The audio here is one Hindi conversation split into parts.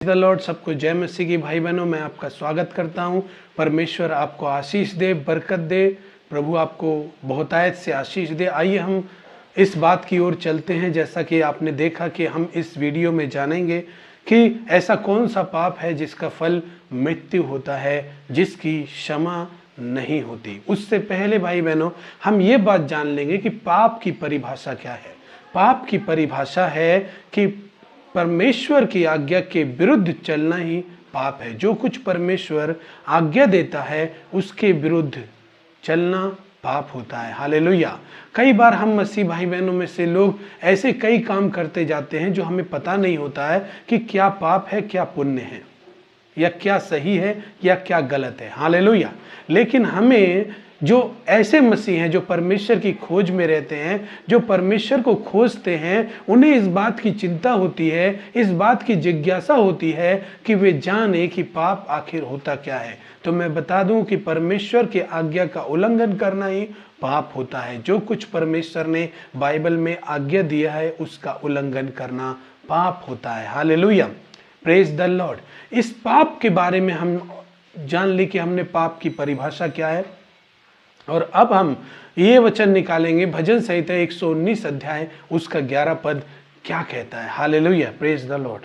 The Lord. सबको जय मसीह की। भाई बहनों, मैं आपका स्वागत करता हूं। परमेश्वर आपको आशीष दे, बरकत दे। प्रभु आपको बहुतायत से आशीष दे। आइए हम इस बात की ओर चलते हैं। जैसा कि आपने देखा कि हम इस वीडियो में जानेंगे कि ऐसा कौन सा पाप है जिसका फल मृत्यु होता है, जिसकी क्षमा नहीं होती। उससे पहले भाई बहनों, हम ये बात जान लेंगे कि पाप की परिभाषा क्या है। पाप की परिभाषा है कि परमेश्वर की आज्ञा के विरुद्ध चलना ही पाप है। जो कुछ परमेश्वर आज्ञा देता है उसके विरुद्ध चलना पाप होता है। हालेलुया। कई बार हम मसीह भाई बहनों में से लोग ऐसे कई काम करते जाते हैं जो हमें पता नहीं होता है कि क्या पाप है, क्या पुण्य है, या क्या सही है या क्या गलत है। हालेलुया। लेकिन हमें जो ऐसे मसीह हैं जो परमेश्वर की खोज में रहते हैं, जो परमेश्वर को खोजते हैं, उन्हें इस बात की चिंता होती है, इस बात की जिज्ञासा होती है कि वे जाने कि पाप आखिर होता क्या है। तो मैं बता दूं कि परमेश्वर की आज्ञा का उल्लंघन करना ही पाप होता है। जो कुछ परमेश्वर ने बाइबल में आज्ञा दिया है उसका उल्लंघन करना पाप होता है। Hallelujah, praise the Lord. इस पाप के बारे में हम जान ली कि हमने पाप की परिभाषा क्या है। और अब हम ये वचन निकालेंगे, भजन संहिता 119 अध्याय उसका 11 पद क्या कहता है। Hallelujah, praise the Lord.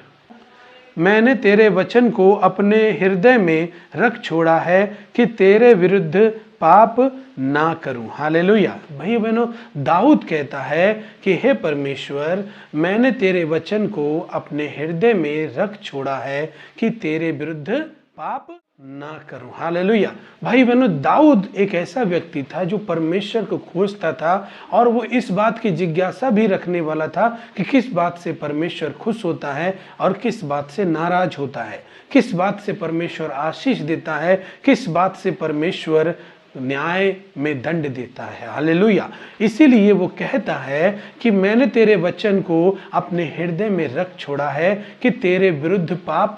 मैंने तेरे वचन को अपने हृदय में रख छोड़ा है कि तेरे विरुद्ध पाप ना करूं। हालेलुया। भाई बहनों, दाऊद कहता है कि हे परमेश्वर, मैंने तेरे वचन को अपने हृदय में रख छोड़ा है कि तेरे विरुद्ध पाप ना करूं। हालेलुया। भाई बहनों, दाऊद एक ऐसा व्यक्ति था जो परमेश्वर को खोजता था और वो इस बात की जिज्ञासा भी रखने वाला था कि किस बात से परमेश्वर खुश होता है और किस बात से नाराज होता है, किस बात से परमेश्वर आशीष देता है, किस बात से परमेश्वर न्याय में दंड देता है। हालेलुया। इसीलिए वो कहता है कि मैंने तेरे वचन को अपने हृदय में रख छोड़ा है कि तेरे विरुद्ध पाप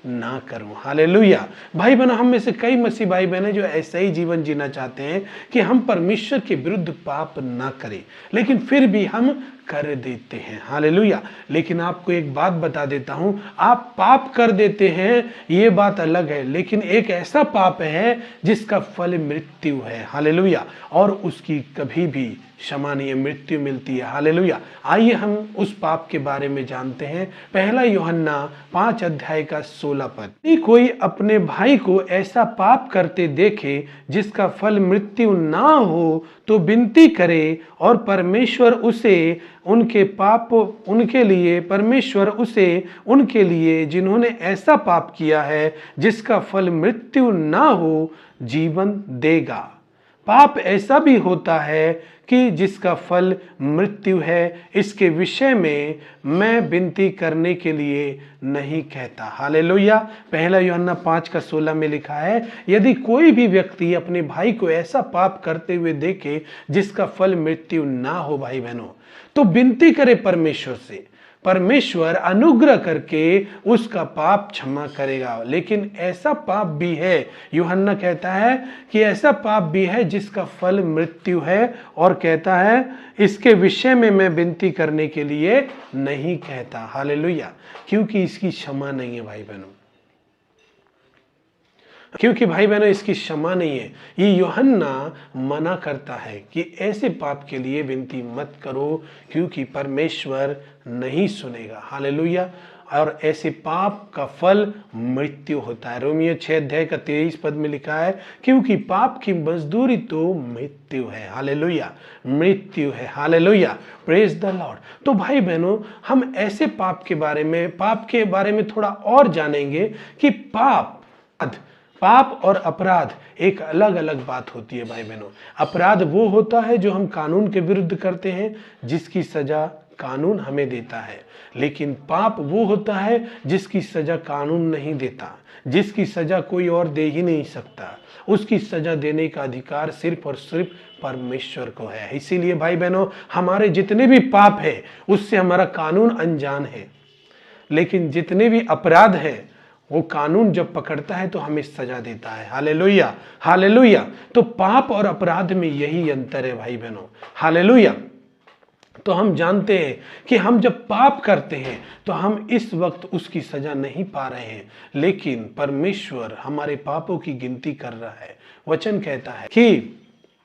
ना करूं। हालेलुया। भाई बहनों, हम में से कई मसीह भाई बहन जो ऐसा ही जीवन जीना चाहते हैं कि हम परमेश्वर के विरुद्ध पाप ना करें, लेकिन फिर भी हम कर देते हैं। हालेलुया। लेकिन आपको एक बात बता देता हूं, आप पाप कर देते हैं ये बात अलग है, लेकिन एक ऐसा पाप है जिसका फल मृत्यु है। हालेलुया। और उसकी कभी भी क्षमा नहीं है, मृत्यु मिलती है। हालेलुया। आइए हम उस पाप के बारे में जानते हैं। पहला यूहन्ना 5 अध्याय का 16 पद। यदि कोई अपने भाई को ऐसा पाप करते देखे जिसका फल मृत्यु ना हो तो विनती करे और परमेश्वर उसे उनके लिए जिन्होंने ऐसा पाप किया है जिसका फल मृत्यु ना हो जीवन देगा। पाप ऐसा भी होता है कि जिसका फल मृत्यु है। इसके विषय में मैं विनती करने के लिए नहीं कहता। हालेलुया। पहला यूहन्ना 5 का 16 में लिखा है, यदि कोई भी व्यक्ति अपने भाई को ऐसा पाप करते हुए देखे जिसका फल मृत्यु ना हो, भाई बहनों, तो विनती करे परमेश्वर से। परमेश्वर अनुग्रह करके उसका पाप क्षमा करेगा। लेकिन ऐसा पाप भी है, यूहन्ना कहता है कि ऐसा पाप भी है जिसका फल मृत्यु है, और कहता है इसके विषय में मैं विनती करने के लिए नहीं कहता। हालेलुया। क्योंकि इसकी क्षमा नहीं है भाई बहनों, क्योंकि भाई बहनों इसकी क्षमा नहीं है। ये यूहन्ना मना करता है कि ऐसे पाप के लिए विनती मत करो, क्योंकि परमेश्वर नहीं सुनेगा। हालेलुया। और ऐसे पाप का फल मृत्यु होता है। रोमियो 6 अध्याय का 23 पद में लिखा है, क्योंकि पाप की मजदूरी तो मृत्यु है। हालेलुया, मृत्यु है। Hallelujah, praise the Lord. तो भाई बहनों, हम ऐसे पाप के बारे में थोड़ा और जानेंगे कि पाप और अपराध एक अलग अलग बात होती है। भाई बहनों, अपराध वो होता है जो हम कानून के विरुद्ध करते हैं, जिसकी सजा कानून हमें देता है। लेकिन पाप वो होता है जिसकी सजा कानून नहीं देता, जिसकी सजा कोई और दे ही नहीं सकता। उसकी सजा देने का अधिकार सिर्फ और सिर्फ परमेश्वर को है। इसीलिए भाई बहनों, हमारे जितने भी पाप है उससे हमारा कानून अनजान है, लेकिन जितने भी अपराध है वो कानून जब पकड़ता है तो हमें सजा देता है। Hallelujah, hallelujah. तो पाप और अपराध में यही अंतर है भाई बहनों। हालेलुया। तो हम जानते हैं कि हम जब पाप करते हैं तो हम इस वक्त उसकी सजा नहीं पा रहे हैं, लेकिन परमेश्वर हमारे पापों की गिनती कर रहा है। वचन कहता है कि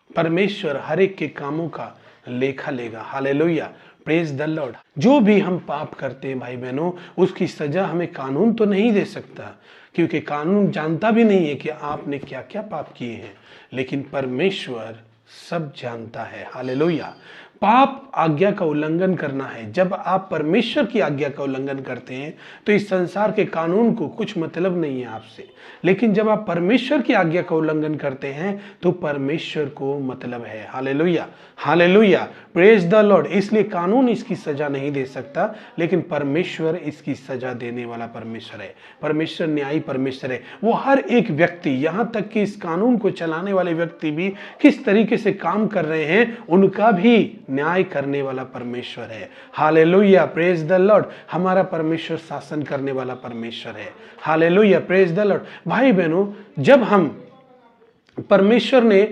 परमेश्वर हर एक के कामों का लेखा लेगा। Hallelujah, praise the Lord. जो भी हम पाप करते हैं भाई बहनों, उसकी सजा हमें कानून तो नहीं दे सकता, क्योंकि कानून जानता भी नहीं है कि आपने क्या क्या पाप किए हैं, लेकिन परमेश्वर सब जानता है। हालेलुया। पाप आज्ञा का उल्लंघन करना है। जब आप परमेश्वर की आज्ञा का उल्लंघन करते हैं तो इस संसार के कानून को कुछ मतलब नहीं है आपसे, लेकिन जब आप परमेश्वर की आज्ञा का उल्लंघन करते हैं तो परमेश्वर को मतलब है। Hallelujah, hallelujah, praise the Lord. इसलिए कानून इसकी सजा नहीं दे सकता, लेकिन परमेश्वर इसकी सजा देने वाला परमेश्वर है। परमेश्वर न्यायी परमेश्वर है। वो हर एक व्यक्ति, यहाँ तक कि इस कानून को चलाने वाले व्यक्ति भी किस तरीके से काम कर रहे हैं, उनका भी न्याय करने वाला परमेश्वर है। Hallelujah, praise the Lord. हमारा परमेश्वर शासन करने वाला परमेश्वर है। Hallelujah, praise the Lord. भाई बहनों, जब हम परमेश्वर ने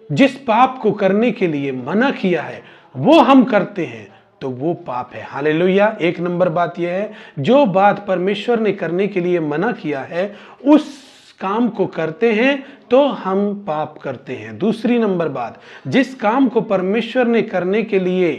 जिस पाप को करने के लिए मना किया है वो हम करते हैं तो वो पाप है। हालेलुया। एक नंबर बात यह है, जो बात परमेश्वर ने करने के लिए मना किया है उस काम को करते हैं तो हम पाप करते हैं। दूसरी नंबर बात, जिस काम को परमेश्वर ने करने के लिए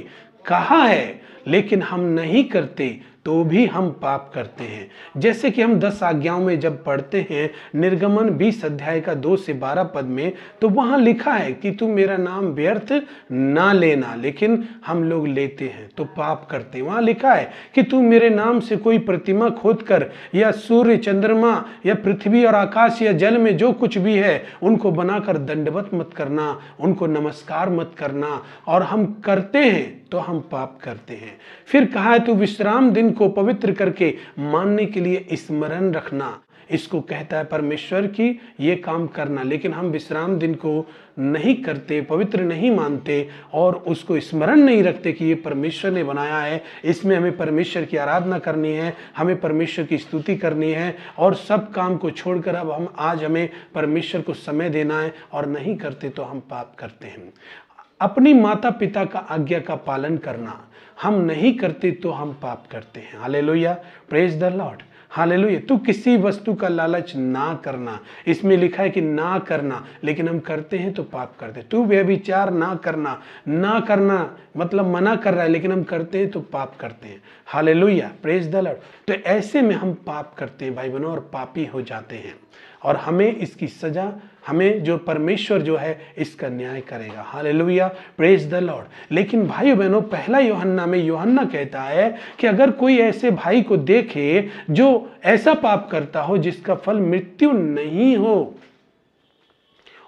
कहा है लेकिन हम नहीं करते तो भी हम पाप करते हैं। जैसे कि हम 10 आज्ञाओं में जब पढ़ते हैं, निर्गमन 20 अध्याय का 2 से 12 पद में, तो वहां लिखा है कि तू मेरा नाम व्यर्थ ना लेना, लेकिन हम लोग लेते हैं तो पाप करते हैं। वहां लिखा है कि तू मेरे नाम से कोई प्रतिमा खोद कर या सूर्य, चंद्रमा या पृथ्वी और आकाश या जल में जो कुछ भी है उनको बनाकर दंडवत मत करना, उनको नमस्कार मत करना, और हम करते हैं तो हम पाप करते हैं। फिर कहा है तू विश्राम दिन को पवित्र करके मानने के लिए स्मरण रखना। इसको कहता है परमेश्वर की ये काम करना, लेकिन हम विश्राम दिन को नहीं करते, पवित्र नहीं मानते और उसको स्मरण नहीं रखते कि ये परमेश्वर ने बनाया है, इसमें हमें परमेश्वर की आराधना करनी है, हमें परमेश्वर की स्तुति करनी है, और सब काम को छोड़कर अब आज हमें परमेश्वर को समय देना है, और नहीं करते तो हम पाप करते हैं। अपनी माता पिता का आज्ञा का पालन करना हम नहीं करते तो हम पाप करते हैं। Hallelujah, praise the Lord. Hallelujah. तू किसी वस्तु का लालच ना करना, इसमें लिखा है कि ना करना, लेकिन हम करते हैं तो पाप करते हैं। तू व्यभिचार ना करना, ना करना मतलब मना कर रहा है, लेकिन हम करते हैं तो पाप करते हैं। Hallelujah, praise the Lord. तो ऐसे में हम पाप करते हैं भाई बहनों, और पापी हो जाते हैं, और हमें इसकी सजा, हमें जो परमेश्वर जो है इसका न्याय करेगा। Hallelujah, praise the Lord. लेकिन भाई बहनों, पहला यूहन्ना में यूहन्ना कहता है कि अगर कोई ऐसे भाई को देखे जो ऐसा पाप करता हो जिसका फल मृत्यु नहीं हो,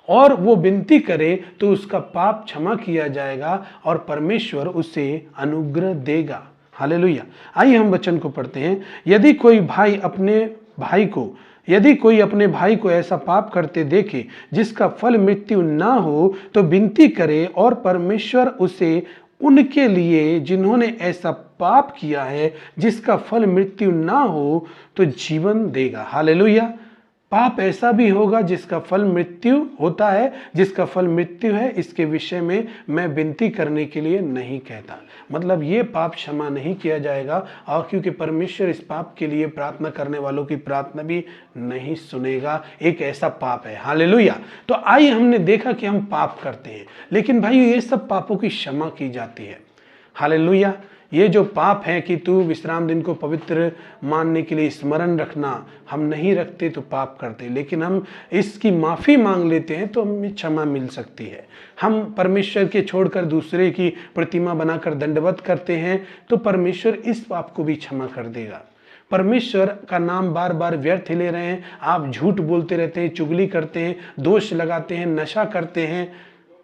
और वो विनती करे, तो उसका पाप क्षमा किया जाएगा और परमेश्वर उसे अनुग्रह देगा। हालेलुया। आइए हम वचन को पढ़ते हैं। यदि कोई अपने भाई को ऐसा पाप करते देखे जिसका फल मृत्यु ना हो, तो विनती करे और परमेश्वर उसे उनके लिए जिन्होंने ऐसा पाप किया है जिसका फल मृत्यु ना हो तो जीवन देगा। हालेलुया। पाप ऐसा भी होगा जिसका फल मृत्यु होता है, जिसका फल मृत्यु है, इसके विषय में मैं विनती करने के लिए नहीं कहता। मतलब ये पाप क्षमा नहीं किया जाएगा, और क्योंकि परमेश्वर इस पाप के लिए प्रार्थना करने वालों की प्रार्थना भी नहीं सुनेगा। एक ऐसा पाप है। हालेलुया। तो आइए, हमने देखा कि हम पाप करते हैं, लेकिन भाई ये सब पापों की क्षमा की जाती है। हालेलुया। ये जो पाप है कि तू विश्राम दिन को पवित्र मानने के लिए स्मरण रखना, हम नहीं रखते तो पाप करते, लेकिन हम इसकी माफ़ी मांग लेते हैं तो हमें क्षमा मिल सकती है। हम परमेश्वर के छोड़कर दूसरे की प्रतिमा बनाकर दंडवत करते हैं तो परमेश्वर इस पाप को भी क्षमा कर देगा। परमेश्वर का नाम बार बार व्यर्थ ले रहे हैं, आप झूठ बोलते रहते हैं, चुगली करते हैं, दोष लगाते हैं, नशा करते हैं,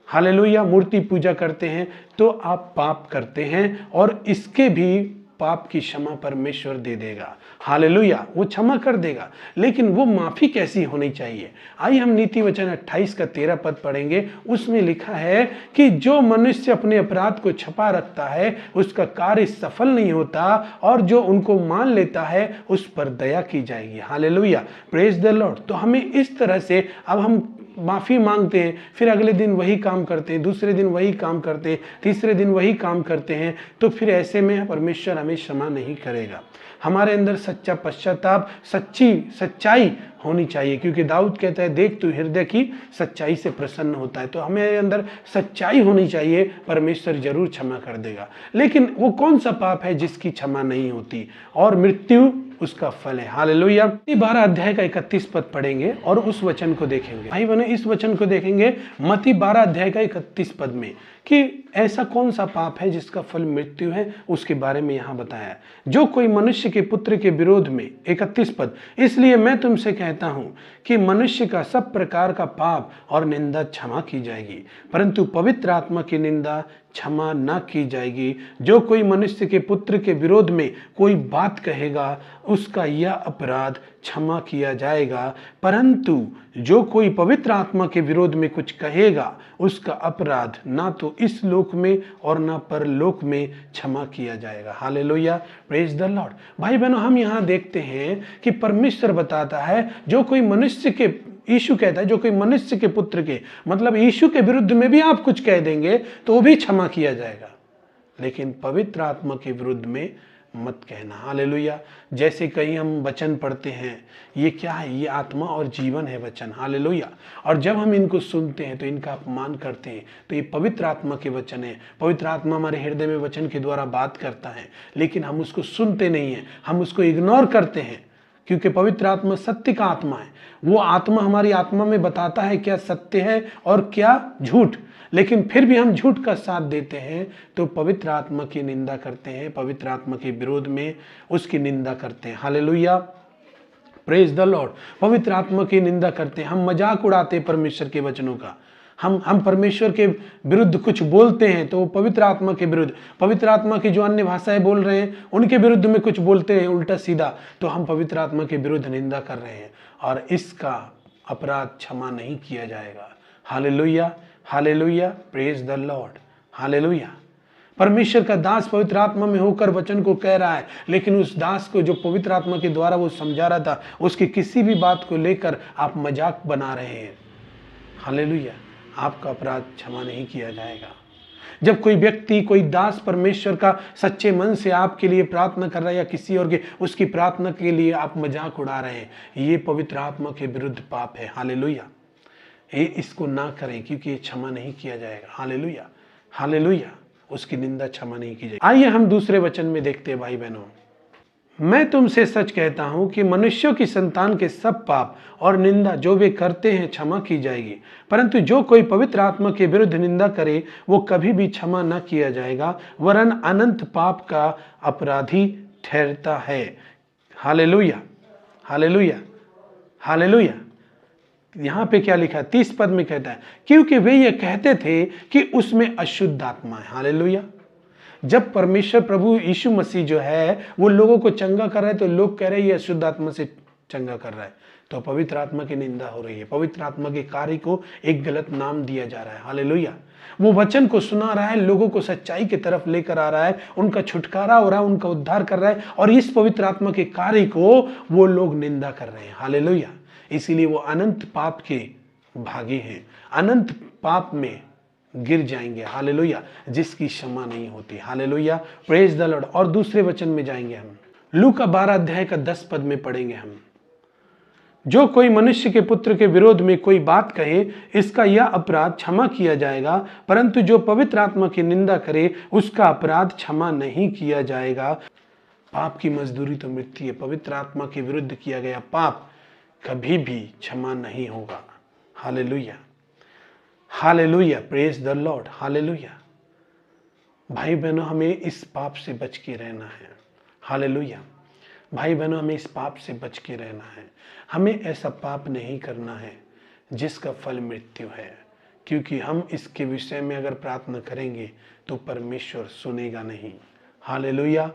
हालेलुया, मूर्ति पूजा करते हैं, तो आप पाप करते हैं, और इसके भी पाप की क्षमा परमेश्वर दे देगा। हालेलुया, वो क्षमा कर देगा। लेकिन वो माफी कैसी होनी चाहिए? आइए हम नीति वचन 28 का 13 पद पढ़ेंगे। उसमें लिखा है कि जो मनुष्य अपने अपराध को छपा रखता है उसका कार्य सफल नहीं होता, और जो उनको मान लेता है उस पर दया की जाएगी। Hallelujah, praise the Lord. तो हमें इस तरह से अब हम माफ़ी मांगते हैं, फिर अगले दिन वही काम करते हैं, दूसरे दिन वही काम करते हैं, तीसरे दिन वही काम करते हैं, तो फिर ऐसे में परमेश्वर हमें क्षमा नहीं करेगा। हमारे अंदर सच्चा पश्चाताप, सच्चाई होनी चाहिए, क्योंकि दाऊद कहता है देख तू हृदय की सच्चाई से प्रसन्न होता है। तो हमें अंदर सच्चाई होनी चाहिए, परमेश्वर जरूर क्षमा कर देगा। लेकिन वो कौन सा पाप है जिसकी क्षमा नहीं होती? और मृत्यु उसका फल है। हालेलुया। 12 अध्याय का 31 पद पढ़ेंगे और उस वचन को देखेंगे। भाई बहनों, इस वचन को देखेंगे मत्ती 12 अध्याय का 31 पद में कि ऐसा कौन सा पाप है जिसका फल मृत्यु है, उसके बारे में यहाँ बताया है। जो कोई मनुष्य के पुत्र के विरोध में, 31 पद, इसलिए मैं तुमसे कहता हूँ कि मनुष्य का सब प्रकार का पाप और निंदा क्षमा की जाएगी, परंतु पवित्र आत्मा की निंदा क्षमा न की जाएगी। जो कोई मनुष्य के पुत्र के विरोध में कोई बात कहेगा, उसका यह अपराध क्षमा किया जाएगा, परंतु जो कोई पवित्र आत्मा के विरोध में कुछ कहेगा, उसका अपराध ना तो इस लोक में और ना परलोक में क्षमा किया जाएगा। Hallelujah, praise the Lord. भाई बहनों, हम यहाँ देखते हैं कि परमेश्वर बताता है जो कोई मनुष्य के, यीशु कहता है जो कोई मनुष्य के पुत्र के, मतलब यीशु के विरुद्ध में भी आप कुछ कह देंगे तो वो भी क्षमा किया जाएगा, लेकिन पवित्र आत्मा के विरुद्ध में मत कहना। हालेलुया। जैसे कहीं हम वचन पढ़ते हैं, ये क्या है? ये आत्मा और जीवन है वचन। हालेलुया। और जब हम इनको सुनते हैं तो इनका अपमान करते हैं, तो ये पवित्र आत्मा के वचन है। पवित्र आत्मा हमारे हृदय में वचन के द्वारा बात करता है, लेकिन हम उसको सुनते नहीं हैं, हम उसको इग्नोर करते हैं, क्योंकि पवित्र आत्मा सत्य का आत्मा है। वो आत्मा हमारी आत्मा में बताता है क्या सत्य है और क्या झूठ, लेकिन फिर भी हम झूठ का साथ देते हैं, तो पवित्र आत्मा की निंदा करते हैं, पवित्र आत्मा के विरोध में उसकी निंदा करते हैं। Hallelujah, praise the Lord. पवित्र आत्मा की निंदा करते हैं, हम मजाक उड़ाते हैं परमेश्वर के वचनों का। हम परमेश्वर के विरुद्ध कुछ बोलते हैं तो पवित्र आत्मा के विरुद्ध, पवित्र आत्मा की जो अन्य भाषाएं बोल रहे हैं उनके विरुद्ध में कुछ बोलते हैं उल्टा सीधा, तो हम पवित्र आत्मा के विरुद्ध निंदा कर रहे हैं, और इसका अपराध क्षमा नहीं किया जाएगा। Hallelujah, hallelujah, praise the Lord. Hallelujah. परमेश्वर का दास पवित्र आत्मा में होकर वचन को कह रहा है, लेकिन उस दास को जो पवित्र आत्मा के द्वारा वो समझा रहा था, उसकी किसी भी बात को लेकर आप मजाक बना रहे हैं। हालेलुया, आपका अपराध क्षमा नहीं किया जाएगा। जब कोई व्यक्ति, कोई दास परमेश्वर का सच्चे मन से आपके लिए प्रार्थना कर रहा है या किसी और के, उसकी प्रार्थना के लिए आप मजाक उड़ा रहे हैं, ये पवित्र आत्मा के विरुद्ध पाप है। हालेलुया, ये इसको ना करें, क्योंकि ये क्षमा नहीं किया जाएगा। हालेलुया, हालेलुया, उसकी निंदा क्षमा नहीं की जाएगी। आइए हम दूसरे वचन में देखते हैं। भाई बहनों, मैं तुमसे सच कहता हूं कि मनुष्यों की संतान के सब पाप और निंदा जो वे करते हैं क्षमा की जाएगी, परंतु जो कोई पवित्र आत्मा के विरुद्ध निंदा करे वो कभी भी क्षमा न किया जाएगा, वरन अनंत पाप का अपराधी ठहरता है। Hallelujah, hallelujah, hallelujah. यहाँ पे क्या लिखा है? 30 पद में कहता है, क्योंकि वे ये कहते थे कि उसमें अशुद्ध आत्मा है। हालेलुया। जब परमेश्वर प्रभु यीशु मसीह जो है वो लोगों को चंगा कर रहा है, तो लोग कह रहे हैं ये अशुद्ध आत्मा से चंगा कर रहा है, तो पवित्र आत्मा की निंदा हो रही है। पवित्र आत्मा के कार्य को एक गलत नाम दिया जा रहा है। हालेलुया। वो वचन को सुना रहा है, लोगों को सच्चाई की तरफ लेकर आ रहा है, उनका छुटकारा हो रहा है, उनका उद्धार कर रहा है, और इस पवित्र आत्मा के कार्य को वो लोग निंदा कर रहे हैं। हालेलुया। इसीलिए वो अनंत पाप के भागी हैं, अनंत पाप में गिर जाएंगे। हालेलुया, जिसकी क्षमा नहीं होती। Hallelujah, praise the Lord. और दूसरे वचन में जाएंगे हम, लूका 12 अध्याय का 10 पद में पढ़ेंगे हम, जो कोई मनुष्य के पुत्र के विरोध में कोई बात कहे, इसका यह अपराध क्षमा किया जाएगा, परंतु जो पवित्र आत्मा की निंदा करे उसका अपराध क्षमा नहीं किया जाएगा। पाप की मजदूरी तो मृत्यु है। पवित्र आत्मा के विरुद्ध किया गया पाप कभी भी क्षमा नहीं होगा। Hallelujah, hallelujah, praise the Lord. Hallelujah. भाई बहनों, हमें इस पाप से बच के रहना है। हालेलुया। भाई बहनों, हमें इस पाप से बच के रहना है। हमें ऐसा पाप नहीं करना है जिसका फल मृत्यु है, क्योंकि हम इसके विषय में अगर प्रार्थना करेंगे तो परमेश्वर सुनेगा नहीं। हालेलुया।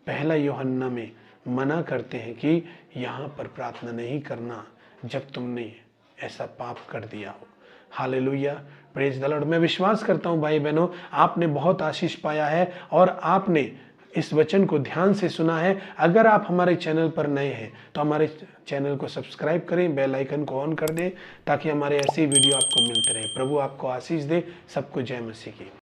पहला यूहन्ना में मना करते हैं कि यहाँ पर प्रार्थना नहीं करना जब तुमने ऐसा पाप कर दिया हो। Hallelujah, praise the Lord. मैं विश्वास करता हूँ भाई बहनों, आपने बहुत आशीष पाया है और आपने इस वचन को ध्यान से सुना है। अगर आप हमारे चैनल पर नए हैं तो हमारे चैनल को सब्सक्राइब करें, बेल आइकन को ऑन कर दें ताकि हमारे ऐसे वीडियो आपको मिलते रहे। प्रभु आपको आशीष दे। सबको जय मसीह की।